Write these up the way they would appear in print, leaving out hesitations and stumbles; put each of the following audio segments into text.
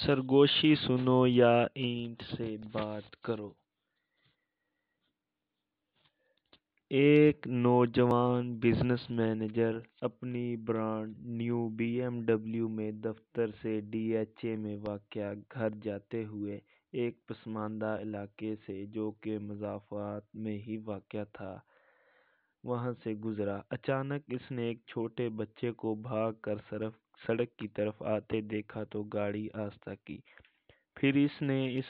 सरगोशी सुनो या ईंट से बात करो। एक नौजवान बिजनेस मैनेजर अपनी ब्रांड न्यू BMW में दफ्तर से DHA में वाक़या घर जाते हुए एक पसमानदा इलाके से, जो कि मज़ाफ़ात में ही वाक़या था, वहाँ से गुज़रा। अचानक इसने एक छोटे बच्चे को भाग कर सड़क की तरफ आते देखा तो गाड़ी आस्था की। फिर इसने इस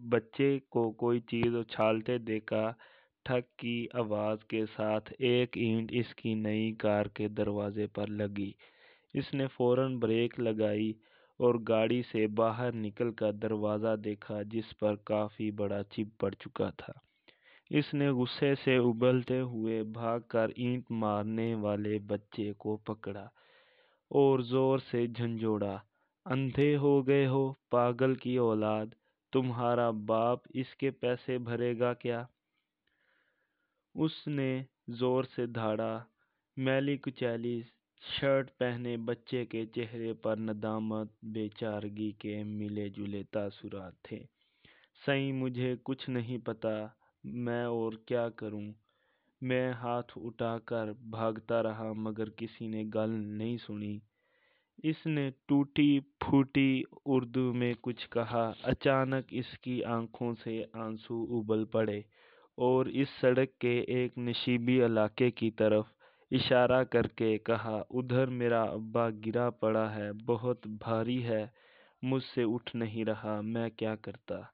बच्चे को कोई चीज़ उछालते देखा। ठक की आवाज़ के साथ एक ईंट इसकी नई कार के दरवाजे पर लगी। इसने फौरन ब्रेक लगाई और गाड़ी से बाहर निकलकर दरवाज़ा देखा, जिस पर काफ़ी बड़ा चिप पड़ चुका था। इसने गुस्से से उबलते हुए भागकर ईंट मारने वाले बच्चे को पकड़ा और जोर से झंझोड़ा। अंधे हो गए हो, पागल की औलाद, तुम्हारा बाप इसके पैसे भरेगा क्या? उसने जोर से धाड़ा। मैली कुचैली शर्ट पहने बच्चे के चेहरे पर नदामत, बेचारगी के मिले जुले तासुरात थे। सही मुझे कुछ नहीं पता, मैं और क्या करूं? मैं हाथ उठाकर भागता रहा मगर किसी ने गल नहीं सुनी। इसने टूटी फूटी उर्दू में कुछ कहा। अचानक इसकी आंखों से आंसू उबल पड़े और इस सड़क के एक नशीबी इलाके की तरफ इशारा करके कहा, उधर मेरा अब्बा गिरा पड़ा है, बहुत भारी है, मुझसे उठ नहीं रहा, मैं क्या करता?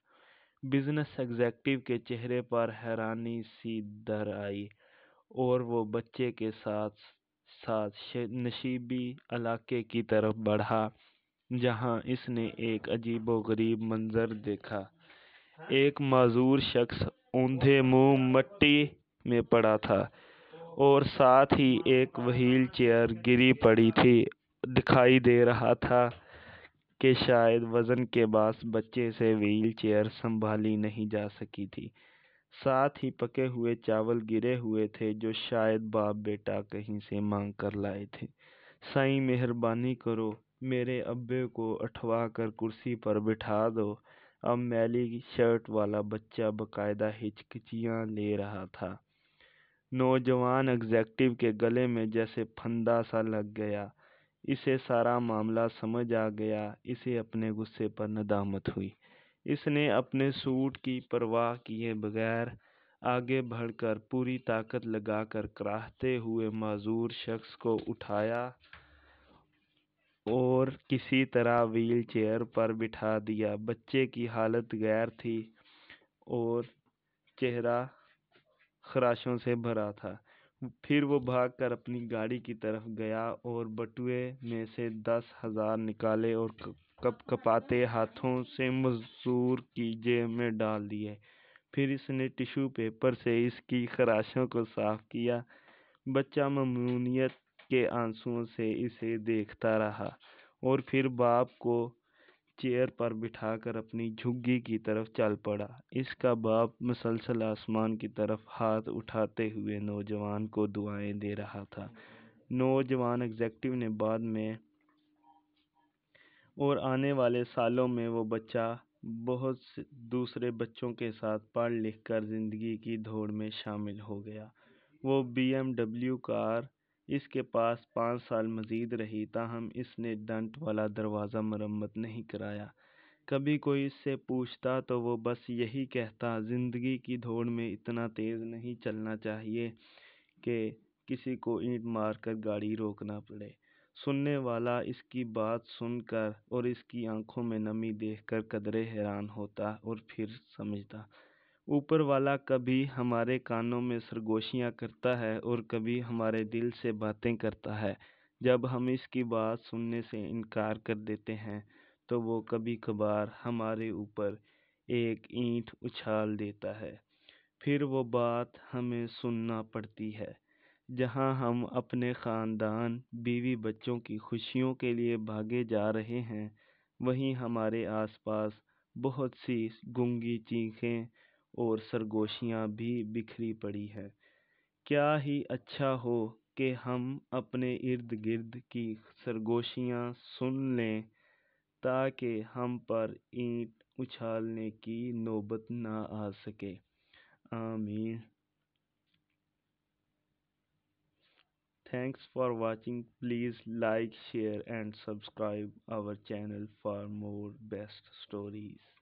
बिजनेस एग्जेक्टिव के चेहरे पर हैरानी सी दर आई और वो बच्चे के साथ साथ नशीबी इलाके की तरफ बढ़ा, जहां इसने एक अजीबोगरीब मंजर देखा। एक माजूर शख्स औंधे मुंह मिट्टी में पड़ा था और साथ ही एक व्हील चेयर गिरी पड़ी थी। दिखाई दे रहा था कि शायद वजन के बास बच्चे से व्हील चेयर संभाली नहीं जा सकी थी। साथ ही पके हुए चावल गिरे हुए थे, जो शायद बाप बेटा कहीं से मांग कर लाए थे। साईं मेहरबानी करो, मेरे अब्बे को उठवा कर कुर्सी पर बिठा दो। अब मैली शर्ट वाला बच्चा बकायदा हिचकिचाँ ले रहा था। नौजवान एग्जेक्टिव के गले में जैसे फंदा सा लग गया। इसे सारा मामला समझ आ गया। इसे अपने गुस्से पर नदामत हुई। इसने अपने सूट की परवाह किए बगैर आगे बढ़कर पूरी ताकत लगाकर कराहते हुए माजूर शख्स को उठाया और किसी तरह व्हील चेयर पर बिठा दिया। बच्चे की हालत गैर थी और चेहरा खराशों से भरा था। फिर वो भागकर अपनी गाड़ी की तरफ गया और बटुए में से 10,000 निकाले और कपकपाते हाथों से मजदूर की जेब में डाल दिए। फिर इसने टिश्यू पेपर से इसकी खराशों को साफ किया। बच्चा ममनूनियत के आंसुओं से इसे देखता रहा और फिर बाप को चेयर पर बिठाकर अपनी झुग्गी की तरफ चल पड़ा। इसका बाप मुसलसल आसमान की तरफ हाथ उठाते हुए नौजवान को दुआएं दे रहा था। नौजवान एग्जेक्टिव ने बाद में और आने वाले सालों में वो बच्चा बहुत से दूसरे बच्चों के साथ पढ़ लिख कर जिंदगी की दौड़ में शामिल हो गया। वो BMW कार इसके पास 5 साल मजीद रही, ताहम इसने डंट वाला दरवाज़ा मरम्मत नहीं कराया। कभी कोई इससे पूछता तो वो बस यही कहता, जिंदगी की दौड़ में इतना तेज़ नहीं चलना चाहिए कि किसी को ईंट मारकर गाड़ी रोकना पड़े। सुनने वाला इसकी बात सुनकर और इसकी आंखों में नमी देखकर कदरे हैरान होता और फिर समझता, ऊपर वाला कभी हमारे कानों में सरगोशियां करता है और कभी हमारे दिल से बातें करता है। जब हम इसकी बात सुनने से इनकार कर देते हैं तो वो कभी कभार हमारे ऊपर एक ईंट उछाल देता है। फिर वो बात हमें सुनना पड़ती है। जहां हम अपने खानदान, बीवी बच्चों की खुशियों के लिए भागे जा रहे हैं, वहीं हमारे आसपास बहुत सी गूंगी चीखें और सरगोशियां भी बिखरी पड़ी हैं। क्या ही अच्छा हो कि हम अपने इर्द गिर्द की सरगोशियां सुन लें, تاکہ ہم پر اینٹ اچھالنے کی نوبت نہ آ سکے۔ آمین۔ Thanks for watching. Please like, share and subscribe our channel for more best stories.